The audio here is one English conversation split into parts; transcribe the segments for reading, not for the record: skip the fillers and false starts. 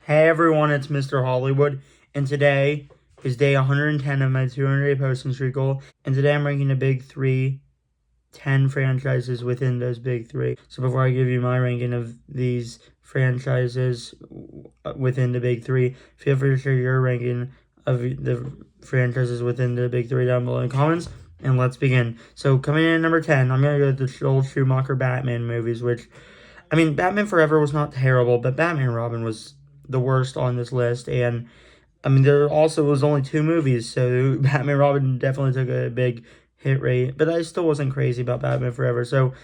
Hey everyone, it's Mr. Hollywood, and today is day 110 of my 200-day posting streak goal, and today I'm ranking the big three, 10 franchises within those big three. So before I give you my ranking of these franchises within the big three, feel free to share your ranking of the franchises within the big three down below in the comments, and let's begin. So coming in at number 10, I'm going to go with the Joel Schumacher Batman movies, which, Batman Forever was not terrible, but Batman and Robin was the worst on this list. And there also was only two movies, so Batman Robin definitely took a big hit rate. But I still wasn't crazy about Batman Forever. So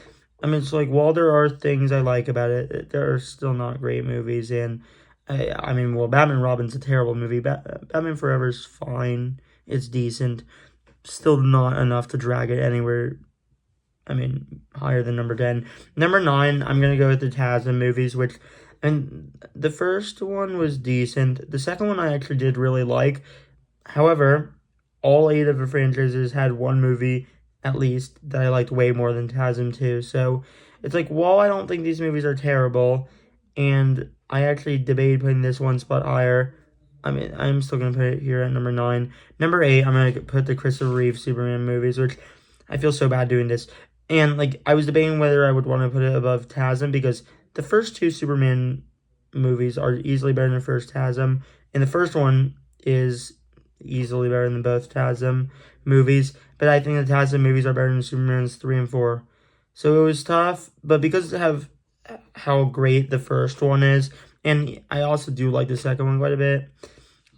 it's like, while there are things I like about it, there are still not great movies. And Batman Robin's a terrible movie. Batman Forever's fine. It's decent. Still not enough to drag it anywhere. Higher than number 10. Number 9, I'm going to go with the TASM movies, which, and the first one was decent. The second one I actually did really like. However, all 8 of the franchises had one movie, at least, that I liked way more than TASM 2. So, it's like, while I don't think these movies are terrible, and I actually debated putting this one spot higher, I'm still going to put it here at number 9. Number 8, I'm going to put the Christopher Reeve Superman movies, which I feel so bad doing this. And, I was debating whether I would want to put it above TASM, because the first two Superman movies are easily better than the first TASM, and the first one is easily better than both TASM movies, but I think the TASM movies are better than Superman's 3 and 4. So it was tough, but because of how great the first one is, and I also do like the second one quite a bit,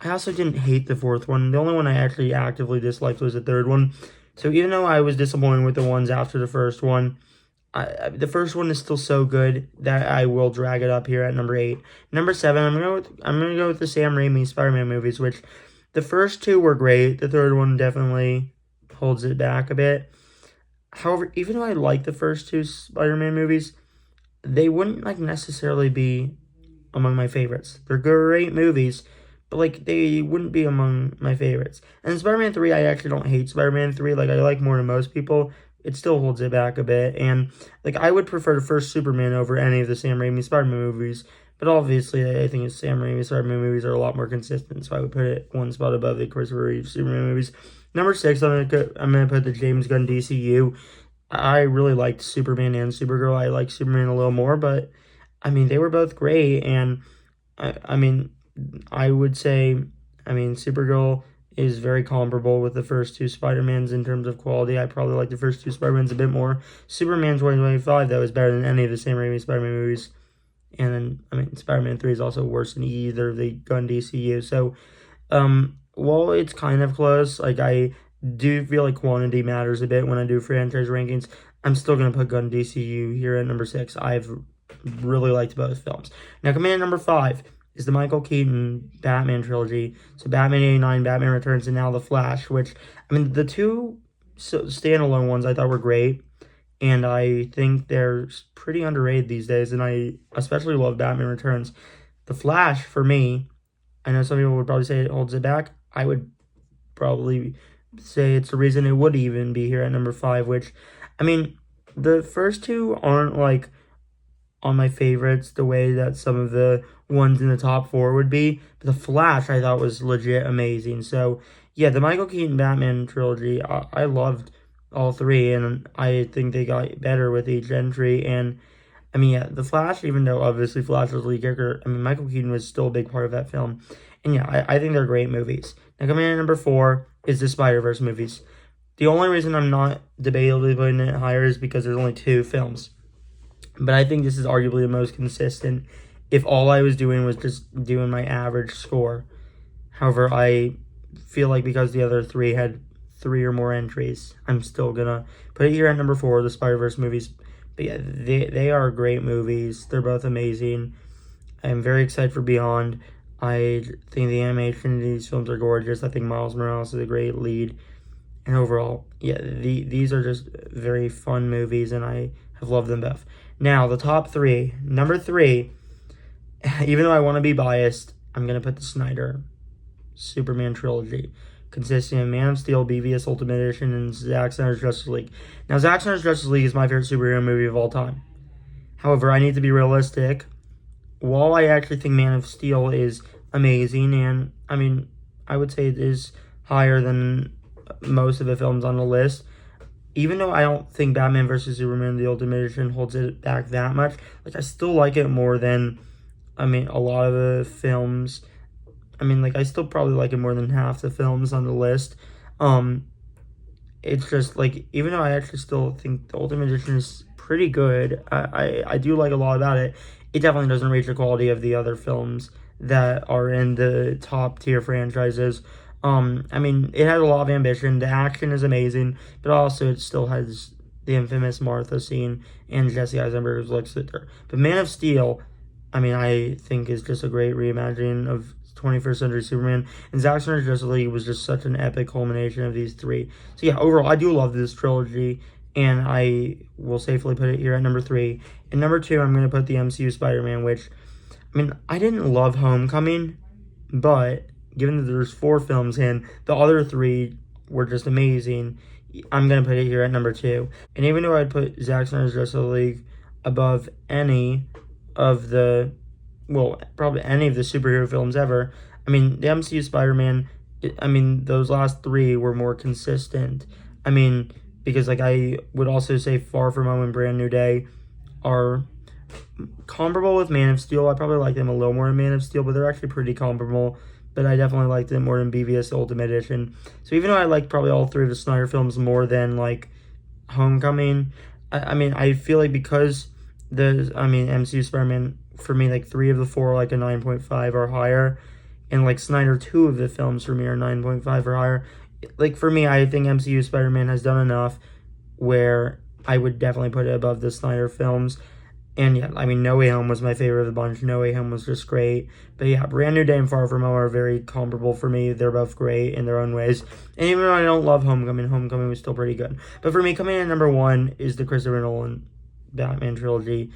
I also didn't hate the fourth one. The only one I actually actively disliked was the third one. So even though I was disappointed with the ones after the first one, the first one is still so good that I will drag it up here at number 8. Number 7, I'm gonna go with the Sam Raimi Spider-Man movies, which the first two were great. The third one definitely holds it back a bit. However, even though I like the first two Spider-Man movies, they wouldn't necessarily be among my favorites. They're great movies, but they wouldn't be among my favorites. And Spider-Man 3, I actually don't hate Spider-Man 3. I like more than most people. It still holds it back a bit. And I would prefer the first Superman over any of the Sam Raimi Spider-Man movies. But obviously, I think Sam Raimi Spider-Man movies are a lot more consistent, so I would put it one spot above the Christopher Reeve Superman movies. Number 6, I'm gonna put the James Gunn DCU. I really liked Superman and Supergirl. I like Superman a little more, but they were both great. And I would say, Supergirl is very comparable with the first two Spider-Mans in terms of quality. I probably like the first two Spider-Mans a bit more. Superman 2025, though, is better than any of the Sam Raimi Spider-Man movies. And then, Spider-Man 3 is also worse than either of the Gunn DCU. So, while it's kind of close, I do feel like quantity matters a bit when I do franchise rankings. I'm still going to put Gunn DCU here at number 6. I've really liked both films. Now, coming in at number 5 is the Michael Keaton Batman trilogy. So Batman 89, Batman Returns, and now The Flash, which, the two standalone ones I thought were great, and I think they're pretty underrated these days, and I especially love Batman Returns. The Flash, for me, I know some people would probably say it holds it back. I would probably say it's the reason it would even be here at number 5, which, the first two aren't, on my favorites the way that some of the ones in the top 4 would be. But The Flash I thought was legit amazing. So, yeah, the Michael Keaton Batman trilogy, I loved all 3, and I think they got better with each entry. And, The Flash, even though obviously Flash was the lead character, Michael Keaton was still a big part of that film. And, yeah, I think they're great movies. Now, coming in at number 4 is the Spider-Verse movies. The only reason I'm not debatably putting it higher is because there's only 2 films. But I think this is arguably the most consistent if all I was doing was just doing my average score. However, I feel like because the other 3 had 3 or more entries, I'm still going to put it here at number 4, the Spider-Verse movies. But yeah, they are great movies. They're both amazing. I'm very excited for Beyond. I think the animation in these films are gorgeous. I think Miles Morales is a great lead. And overall, yeah, these are just very fun movies, and I have loved them both. Now, the top 3. Number 3, even though I want to be biased, I'm going to put the Snyder Superman trilogy, consisting of Man of Steel, BVS Ultimate Edition, and Zack Snyder's Justice League. Now, Zack Snyder's Justice League is my favorite superhero movie of all time. However, I need to be realistic. while I actually think Man of Steel is amazing, and I mean, I would say it is higher than most of the films on the list, even though I don't think Batman vs. Superman The Ultimate Edition holds it back that much, like, I still like it more than, I mean, a lot of the films. I mean, like, I still probably like it more than half the films on the list. It's just, like, even though I actually still think the Ultimate Edition is pretty good, I do like a lot about it, it definitely doesn't reach the quality of the other films that are in the top tier franchises. I mean, it has a lot of ambition. The action is amazing, but also it still has the infamous Martha scene and Jesse Eisenberg's Lex Luthor. But Man of Steel, I mean, I think is just a great reimagining of 21st Century Superman, and Zack Snyder's Justice League was just such an epic culmination of these three. So yeah, overall, I do love this trilogy, and I will safely put it here at number 3. And number 2, I'm going to put the MCU Spider-Man, which, I mean, I didn't love Homecoming, but given that there's 4 films and the other 3 were just amazing, I'm going to put it here at number 2. And even though I'd put Zack Snyder's Justice League above any of the, well, probably any of the superhero films ever, I mean, the MCU Spider-Man, I mean, those last 3 were more consistent. I mean, because, like, I would also say Far From Home and Brand New Day are comparable with Man of Steel. I probably like them a little more than Man of Steel, but they're actually pretty comparable. But I definitely liked it more than BVS Ultimate Edition. So even though I like probably all 3 of the Snyder films more than, like, Homecoming, I mean, I feel like because MCU Spider-Man, for me, like, 3 of the 4 are like a 9.5 or higher, and, like, Snyder, 2 of the films for me are 9.5 or higher. Like, for me, I think MCU Spider-Man has done enough where I would definitely put it above the Snyder films. And yeah, I mean, No Way Home was my favorite of the bunch. No Way Home was just great. But yeah, Brand New Day and Far From Home are very comparable for me. They're both great in their own ways. And even though I don't love Homecoming was still pretty good. But for me, coming in at number 1 is the Christopher Nolan Batman trilogy.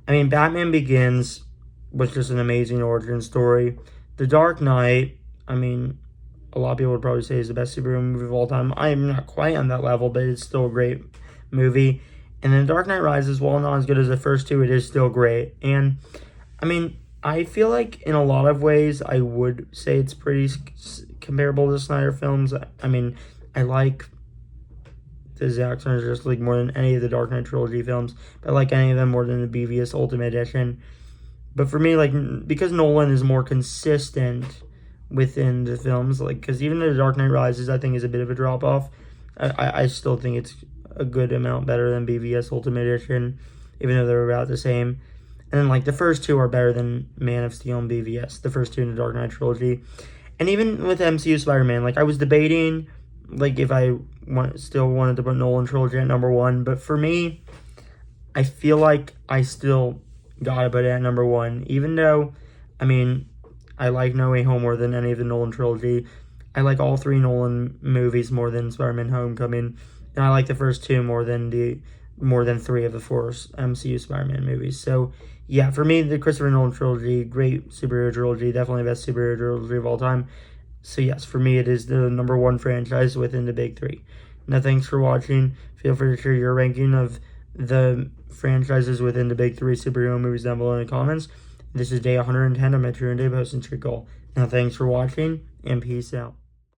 I mean, Batman Begins was just an amazing origin story. The Dark Knight, I mean, a lot of people would probably say is the best superhero movie of all time. I'm not quite on that level, but it's still a great movie. And then Dark Knight Rises, while not as good as the first 2, it is still great. And, I mean, I feel like in a lot of ways, I would say it's pretty comparable to Snyder films. I mean, I like the Zack Snyder Justice League more than any of the Dark Knight trilogy films, but I like any of them more than the BVS Ultimate Edition. But for me, like, because Nolan is more consistent within the films, like, because even the Dark Knight Rises, I think, is a bit of a drop-off, I still think it's a good amount better than BVS Ultimate Edition, even though they're about the same. And then, like, the first 2 are better than Man of Steel and BVS, the first 2 in the Dark Knight trilogy. And even with MCU Spider-Man, like, I was debating, like, if I still wanted to put Nolan trilogy at number 1, but for me, I feel like I still gotta put it at number 1, even though, I mean, I like No Way Home more than any of the Nolan trilogy. I like all 3 Nolan movies more than Spider-Man Homecoming, and I like the first 2 more than 3 of the 4 MCU Spider-Man movies. So yeah, for me, the Christopher Nolan trilogy, great superhero trilogy, definitely the best superhero trilogy of all time. So yes, for me, it is the number 1 franchise within the big 3. Now, thanks for watching. Feel free to share your ranking of the franchises within the big 3 superhero movies down below in the comments. This is day 110 of my 200-day posting streak goal. Now, thanks for watching, and peace out.